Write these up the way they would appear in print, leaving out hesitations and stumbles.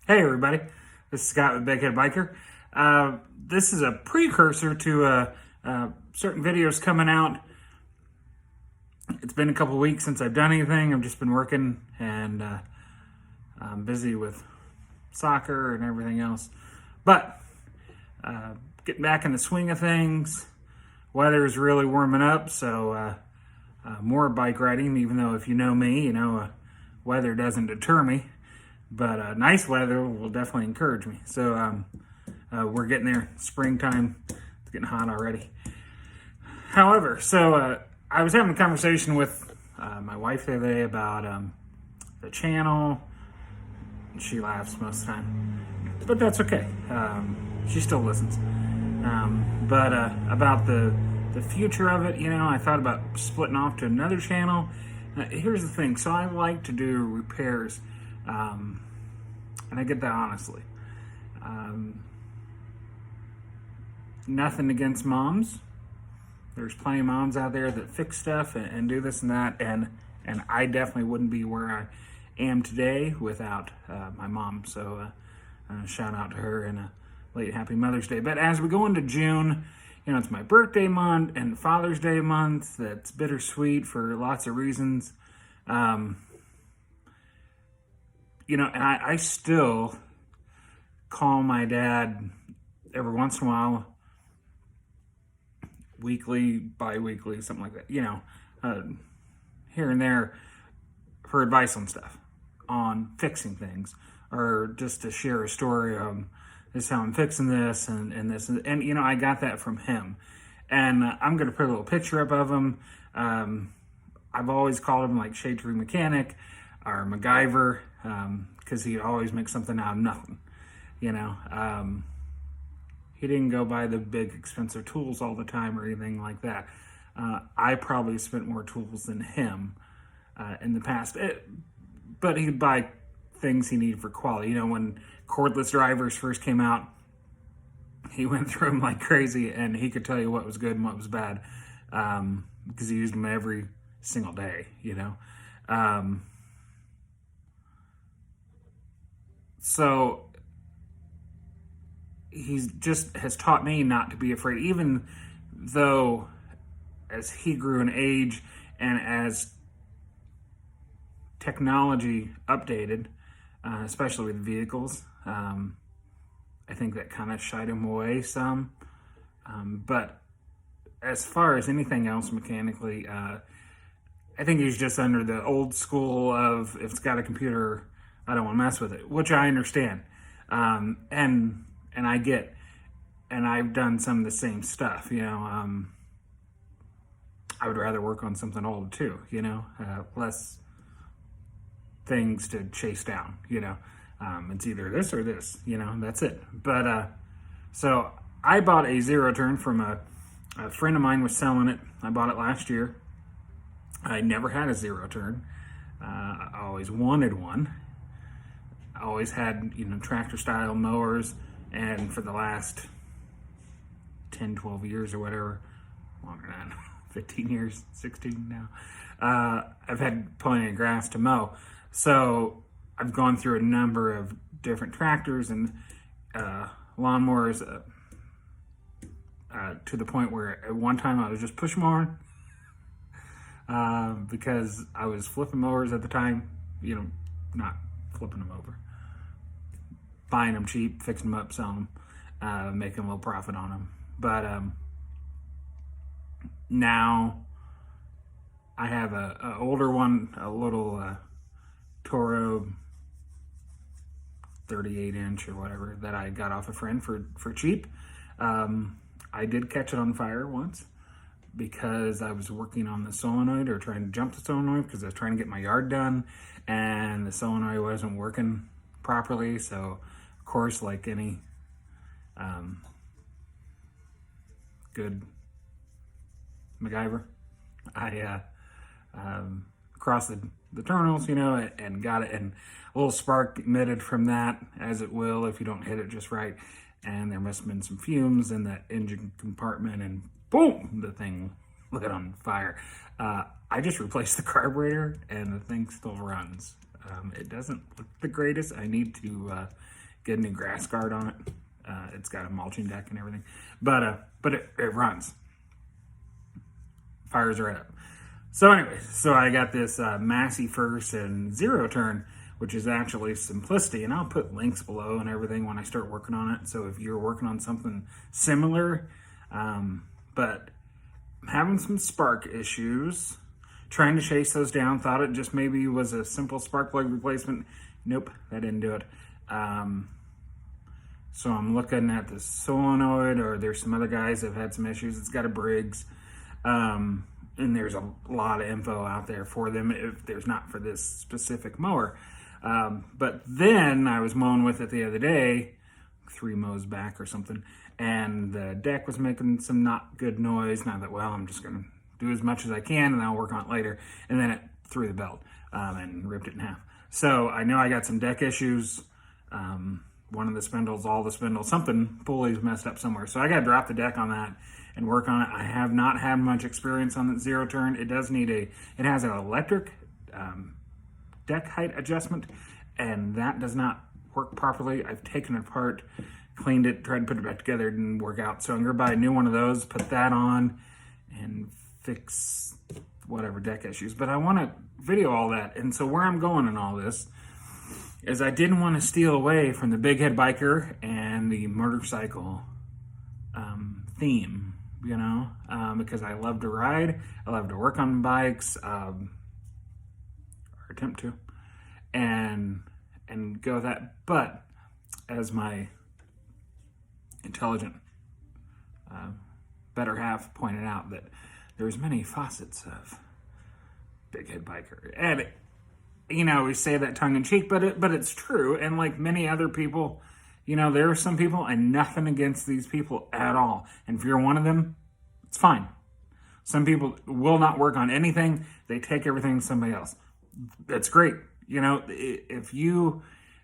Hey everybody, this is Scott with Big Head Biker. This is a precursor to certain videos coming out. It's been a couple weeks since I've done anything. I've just been working and I'm busy with soccer and everything else. But getting back in the swing of things, weather is really warming up, so more bike riding, even though if you know me, you know weather doesn't deter me. But nice weather will definitely encourage me. So we're getting there. Springtime. It's getting hot already. However, I was having a conversation with my wife the other day about the channel. She laughs most of the time, but that's okay. She still listens. But about the future of it, you know, I thought about splitting off to another channel. Here's the thing. So I like to do repairs. And I get that honestly. Nothing against moms. There's plenty of moms out there that fix stuff and do this and that, and I definitely wouldn't be where I am today without my mom. So shout out to her and a late happy Mother's Day. But as we go into June, you know, it's my birthday month and Father's Day month. That's bittersweet for lots of reasons. You know, and I still call my dad every once in a while, weekly, bi-weekly, something like that, you know, here and there for advice on stuff, on fixing things, or just to share a story of this is how I'm fixing this and this. And, you know, I got that from him. And I'm going to put a little picture up of him. I've always called him like Shade Tree Mechanic or MacGyver, because he always makes something out of nothing, you know. He didn't go buy the big expensive tools all the time or anything like that. I probably spent more tools than him in the past, but he'd buy things he needed for quality. You know, when cordless drivers first came out, he went through them like crazy, and he could tell you what was good and what was bad, because he used them every single day, you know. So he just has taught me not to be afraid, even though as he grew in age and as technology updated, especially with vehicles, I think that kind of shied him away some. But as far as anything else mechanically, I think he's just under the old school of if it's got a computer, I don't want to mess with it, which I understand. And I get, and I've done some of the same stuff, you know. I would rather work on something old too, you know, less things to chase down, you know. It's either this or this, you know, that's it. But, so I bought a zero turn from a friend of mine was selling it. I bought it last year. I never had a zero turn. I always wanted one. I always had, you know, tractor style mowers, and for the last 10, 12 years or whatever, longer than 15 years, 16 now, I've had plenty of grass to mow. So I've gone through a number of different tractors and lawnmowers to the point where at one time I was just push mowing because I was flipping mowers at the time, you know, not flipping them over. Buying them cheap, fixing them up, selling them, making a little profit on them. But now I have a older one, a little Toro 38-inch or whatever that I got off a friend for cheap. I did catch it on fire once because I was working on the solenoid or trying to jump the solenoid because I was trying to get my yard done and the solenoid wasn't working properly. So of course, like any good MacGyver, I crossed the terminals, you know, and got it, and a little spark emitted from that, as it will if you don't hit it just right, and there must have been some fumes in that engine compartment, and boom, the thing lit on fire. I just replaced the carburetor, and the thing still runs. It doesn't look the greatest. I need to get a new grass guard on it. It's got a mulching deck and everything, but it runs. Fires right up. So anyway, so I got this Massey First and Zero Turn, which is actually Simplicity, and I'll put links below and everything when I start working on it. So if you're working on something similar, but I'm having some spark issues, trying to chase those down. Thought it just maybe was a simple spark plug replacement. Nope, that didn't do it. So I'm looking at the solenoid, or there's some other guys that have had some issues. It's got a Briggs. And there's a lot of info out there for them if there's not for this specific mower. But then I was mowing with it the other day, 3 mows back or something, and the deck was making some not good noise. And I thought, well, I'm just going to do as much as I can and I'll work on it later. And then it threw the belt and ripped it in half. So I know I got some deck issues. One of the spindles, all the spindles, something pulley's messed up somewhere. So I got to drop the deck on that and work on it. I have not had much experience on the Zero Turn. It does need it has an electric deck height adjustment, and that does not work properly. I've taken it apart, cleaned it, tried to put it back together, it didn't work out. So I'm gonna buy a new one of those, put that on, and fix whatever deck issues. But I want to video all that. And so where I'm going in all this is I didn't want to steal away from the Big Head Biker and the motorcycle theme, because I love to ride, I love to work on bikes, or attempt to, and go with that. But as my intelligent better half pointed out, that there's many facets of Big Head Biker, and we say that tongue in cheek, but it's true. And like many other people, there are some people, and nothing against these people at all. And if you're one of them, it's fine. Some people will not work on anything. They take everything to somebody else. That's great. If you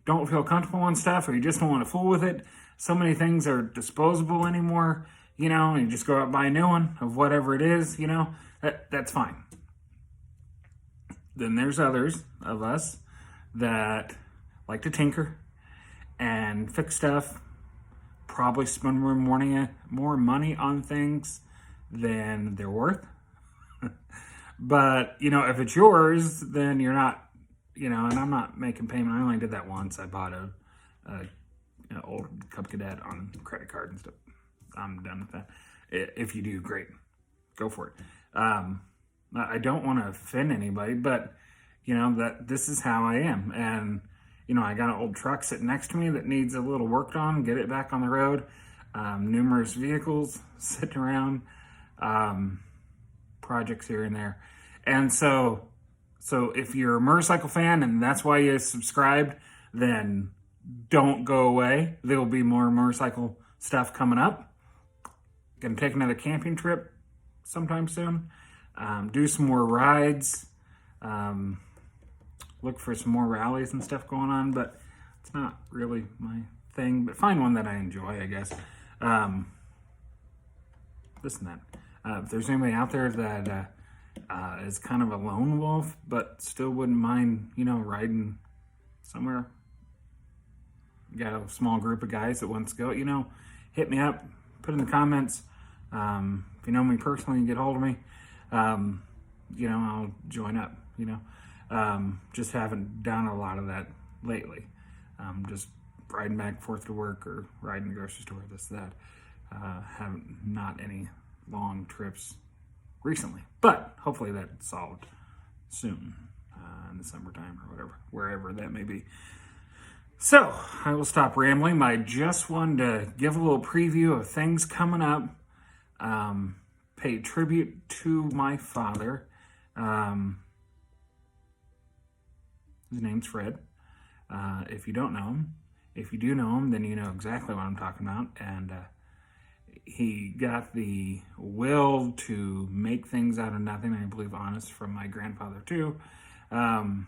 don't feel comfortable on stuff, or you just don't want to fool with it, so many things are disposable anymore, and you just go out and buy a new one of whatever it is, that's fine. Then there's others of us that like to tinker and fix stuff, probably spend more money on things than they're worth. But, if it's yours, then you're not, and I'm not making payment. I only did that once. I bought a old Cub Cadet on credit card and stuff. I'm done with that. If you do, great. Go for it. I don't want to offend anybody, but that this is how I am. And I got an old truck sitting next to me that needs a little work on, get it back on the road. Numerous vehicles sitting around, projects here and there. And so if you're a motorcycle fan and that's why you subscribed, then don't go away. There will be more motorcycle stuff coming up. Gonna take another camping trip sometime soon. Do some more rides. Look for some more rallies and stuff going on, but it's not really my thing. But find one that I enjoy, I guess. Listen to that. If there's anybody out there that is kind of a lone wolf, but still wouldn't mind, riding somewhere, got a small group of guys that wants to go, hit me up, put in the comments. If you know me personally, you get hold of me. I'll join up, just haven't done a lot of that lately. Just riding back and forth to work or riding to the grocery store, that. Haven't, not any long trips recently, but hopefully that's solved soon, in the summertime or whatever, wherever that may be. So I will stop rambling. I just wanted to give a little preview of things coming up. Pay tribute to my father. His name's Fred. If you don't know him, if you do know him, then you know exactly what I'm talking about. And he got the will to make things out of nothing, I believe honest, from my grandfather too. And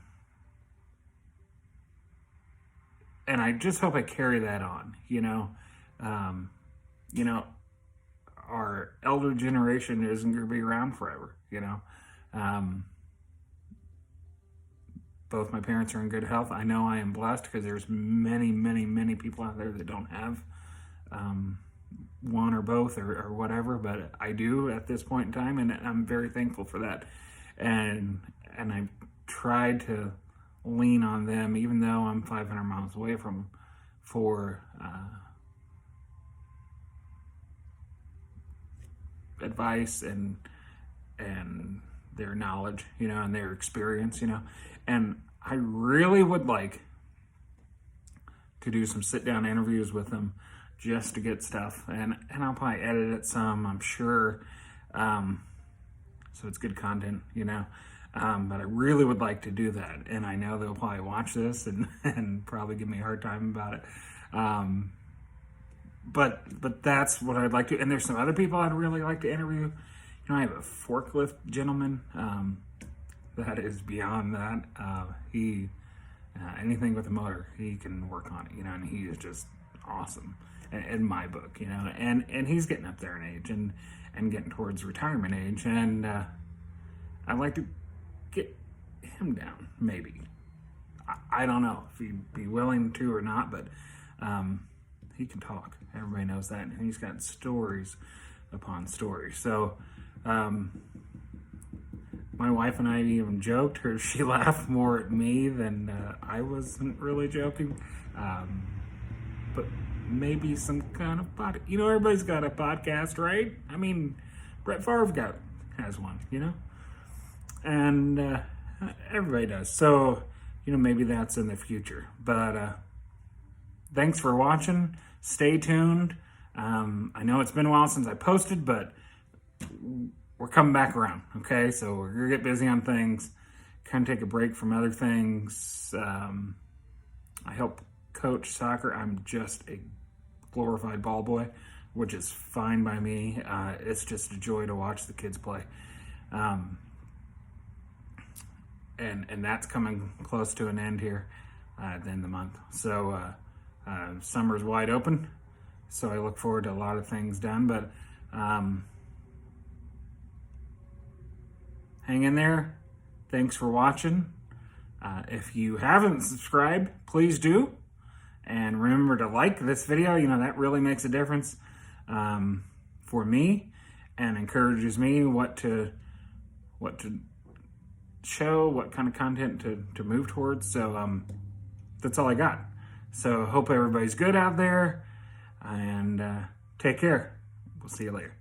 I just hope I carry that on, our elder generation isn't going to be around forever, both my parents are in good health. I know I am blessed because there's many, many, many people out there that don't have one or both or whatever, but I do at this point in time, and I'm very thankful for that. And I tried to lean on them, even though I'm 500 miles away from them, for advice and their knowledge, and their experience, and I really would like to do some sit-down interviews with them just to get stuff, and I'll probably edit it some, I'm sure, so it's good content, but I really would like to do that, and I know they'll probably watch this and probably give me a hard time about it, but that's what I'd like to. And there's some other people I'd really like to interview. I have a forklift gentleman that is beyond that. He anything with a motor, he can work on it, and he is just awesome in my book, and he's getting up there in age and getting towards retirement age, and I'd like to get him down, maybe. I don't know if he'd be willing to or not, but he can talk. Everybody knows that, and he's got stories upon stories. So my wife and I even joked, or she laughed more at me than I wasn't really joking. But maybe some kind of everybody's got a podcast, right? I mean, Brett Favre has one, and everybody does. So, maybe that's in the future. But thanks for watching. Stay tuned. I know it's been a while since I posted, but we're coming back around, okay? So we're going to get busy on things, kind of take a break from other things. I help coach soccer. I'm just a glorified ball boy, which is fine by me. It's just a joy to watch the kids play. And that's coming close to an end here at the end of the month. So summer's wide open, so I look forward to a lot of things done, but hang in there. Thanks for watching. If you haven't subscribed, please do, and remember to like this video. That really makes a difference for me and encourages me what to show, what kind of content to move towards. So that's all I got. So hope everybody's good out there, and take care. We'll see you later.